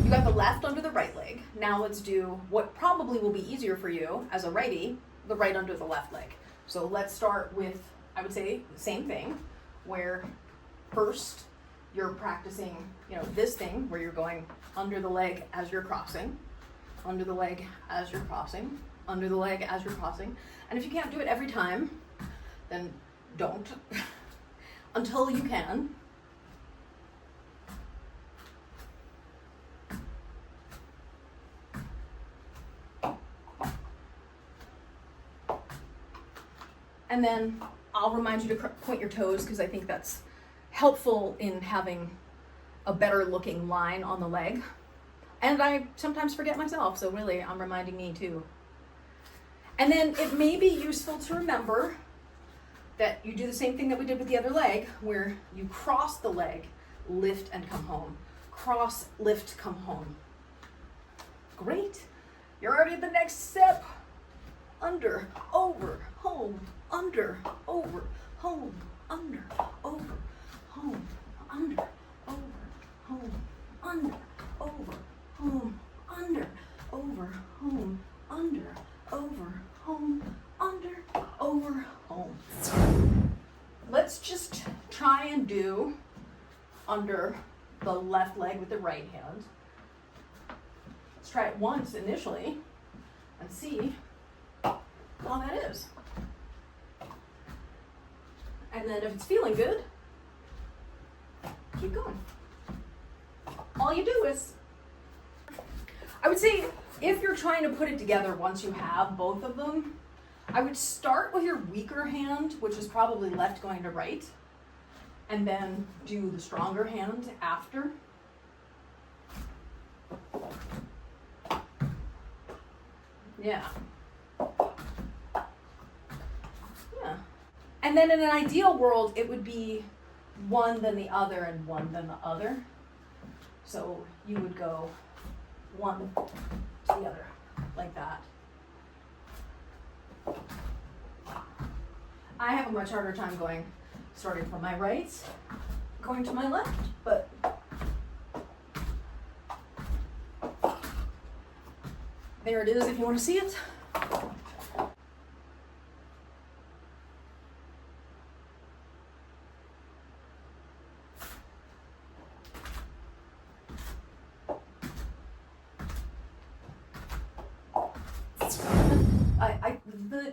you got the left under the right leg. Now let's do what probably will be easier for you as a righty, the right under the left leg. So let's start with, I would say, the same thing, where first you're practicing, this thing where you're going under the leg as you're crossing, under the leg as you're crossing, under the leg as you're crossing. And if you can't do it every time, then don't until you can. And then I'll remind you to point your toes because I think that's helpful in having a better looking line on the leg. And I sometimes forget myself, so really I'm reminding me too. And then it may be useful to remember that you do the same thing that we did with the other leg, where you cross the leg, lift and come home. Cross, lift, come home. Great. You're already at the next step. Under, over, home, under, over, home, under, over, home, under, over, home, under, over, home, under, over, home, under, over, home, under, over, home. Let's just try and do under the left leg with the right hand. Let's try it once initially and see how that is. And then if it's feeling good, keep going. All you do is, I would say, if you're trying to put it together once you have both of them, I would start with your weaker hand, which is probably left going to right, and then do the stronger hand after. Yeah. And then in an ideal world, it would be one then the other and one then the other. So you would go one to the other, like that. I have a much harder time starting from my right, going to my left, but there it is if you want to see it.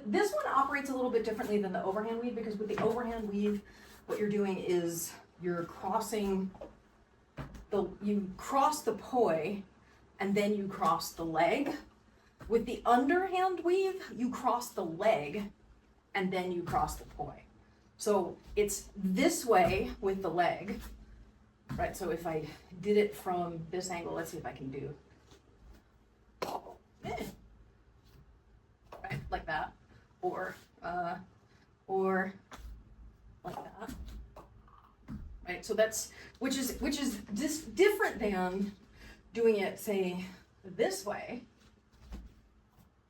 This one operates a little bit differently than the overhand weave, because with the overhand weave, what you're doing is you're crossing you cross the poi and then you cross the leg. With the underhand weave, you cross the leg and then you cross the poi. So it's this way with the leg, right? So if I did it from this angle, let's see if I can do right, like that, or like that, right? So that's which is just different than doing it, say, this way,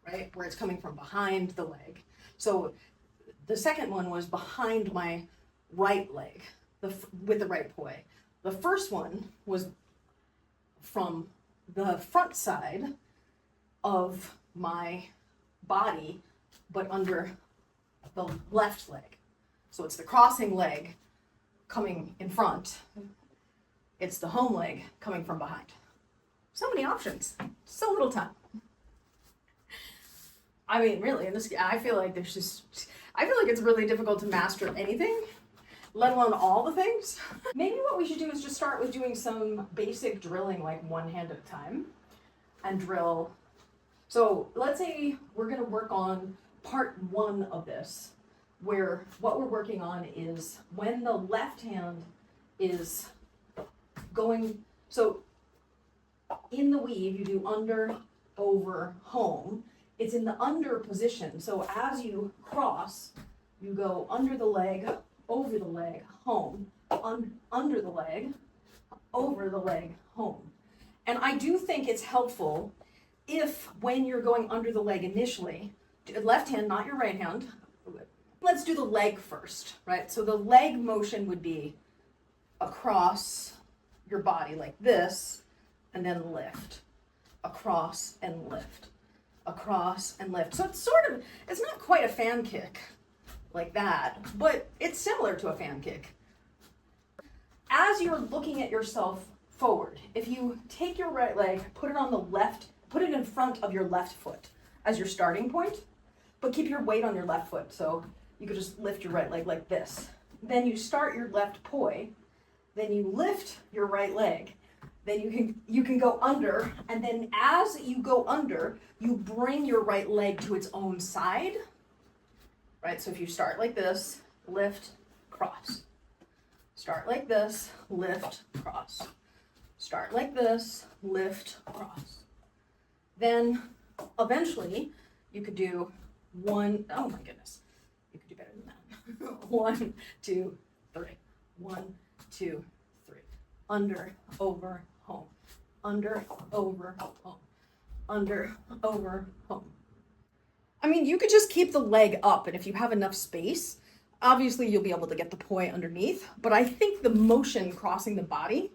right, where it's coming from behind the leg. So the second one was behind my right leg, with the right poi. The first one was from the front side of my body, but under the left leg. So it's the crossing leg coming in front. It's the home leg coming from behind. So many options, so little time. I mean, really, I feel like it's really difficult to master anything, let alone all the things. Maybe what we should do is just start with doing some basic drilling, like one hand at a time, and drill. So let's say we're going to work on part one of this, where what we're working on is when the left hand is going, so in the weave, you do under, over, home. It's in the under position. So as you cross, you go under the leg, over the leg, home, under the leg, over the leg, home. And I do think it's helpful if, when you're going under the leg initially, left hand, not your right hand. Let's do the leg first, right? So the leg motion would be across your body like this, and then lift, across and lift, across and lift. So it's sort of, it's not quite a fan kick like that, but it's similar to a fan kick. As you're looking at yourself forward, if you take your right leg, put it on the left, put it in front of your left foot as your starting point, but keep your weight on your left foot. So you could just lift your right leg like this. Then you start your left poi, then you lift your right leg, then you can go under, and then as you go under, you bring your right leg to its own side, right? So if you start like this, lift, cross. Start like this, lift, cross. Start like this, lift, cross. Then eventually you could do one, oh my goodness, you could do better than that. 1, 2, 3. 1, 2, 3. Under, over, home. Under, over, home. Under, over, home. I mean, you could just keep the leg up, and if you have enough space, obviously you'll be able to get the poi underneath, but I think the motion crossing the body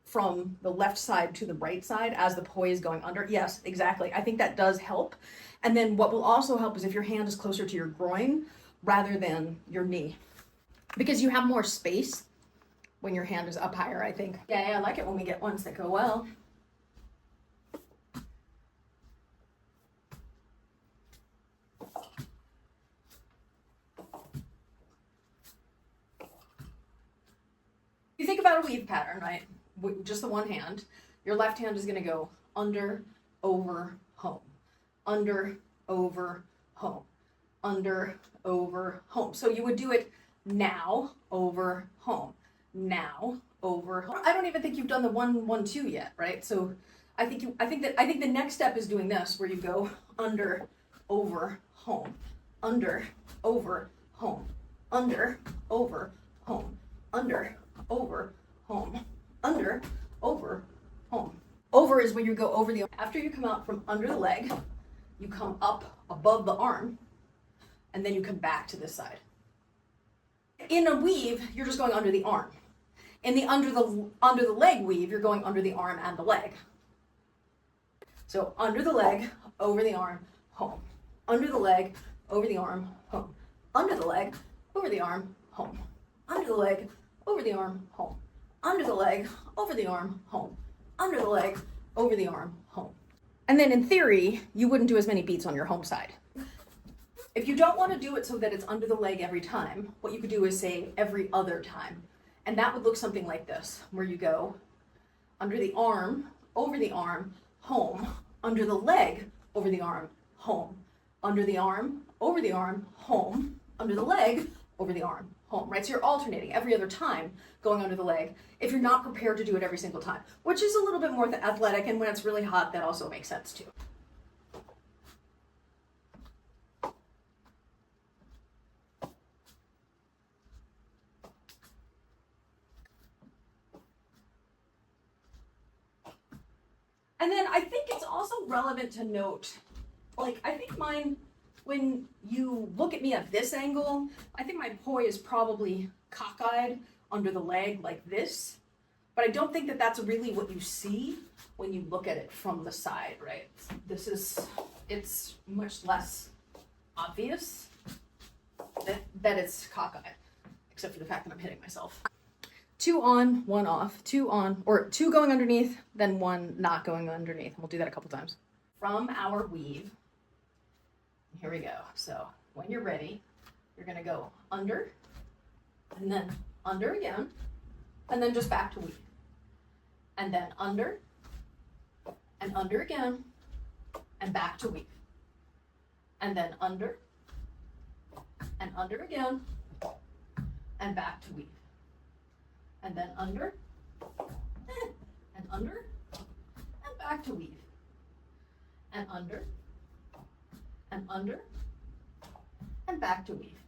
from the left side to the right side as the poi is going under, yes, exactly. I think that does help. And then what will also help is if your hand is closer to your groin rather than your knee, because you have more space when your hand is up higher, I think. Yeah, I like it when we get ones that go well. You think about a weave pattern, right? With just the one hand. Your left hand is going to go under, over, home. Under, over, home. Under, over, home. So you would do it now, over, home. Now, over, home. I don't even think you've done the 1, 1, 2 yet, right? So I think the next step is doing this, where you go under, over, home. Under, over, home. Under, over, home. Under, over, home. Under, over, home. Over is when you go over the, after you come out from under the leg, you come up above the arm, and then you come back to this side. In a weave, you're just going under the arm. In the under the leg weave, you're going under the arm and the leg. So under the leg, over the arm, home. Under the leg, over the arm, home. Under the leg, over the arm, home. Under the leg, over the arm, home. Under the leg, over the arm, home. Under the leg, over the arm, home. And then in theory, you wouldn't do as many beats on your home side. If you don't want to do it so that it's under the leg every time, what you could do is say every other time. And that would look something like this, where you go under the arm, over the arm, home. Under the leg, over the arm, home. Under the arm, over the arm, home. Under the leg, over the arm, home, right? So you're alternating every other time going under the leg if you're not prepared to do it every single time, which is a little bit more athletic, and when it's really hot, that also makes sense too. And then I think it's also relevant to note, like, I think mine, when you look at me at this angle, I think my poi is probably cockeyed under the leg like this, but I don't think that that's really what you see when you look at it from the side, right? It's much less obvious that it's cockeyed, except for the fact that I'm hitting myself. 2 on, 1 off, 2 on, or 2 going underneath, then 1 not going underneath. We'll do that a couple times. From our weave, here we go. So when you're ready, you're gonna go under, and then under again, and then just back to weave. And then under, and under again, and back to weave. And then under, and under again, and back to weave. And then under, and under, and back to weave. And under, and under, and back to weave.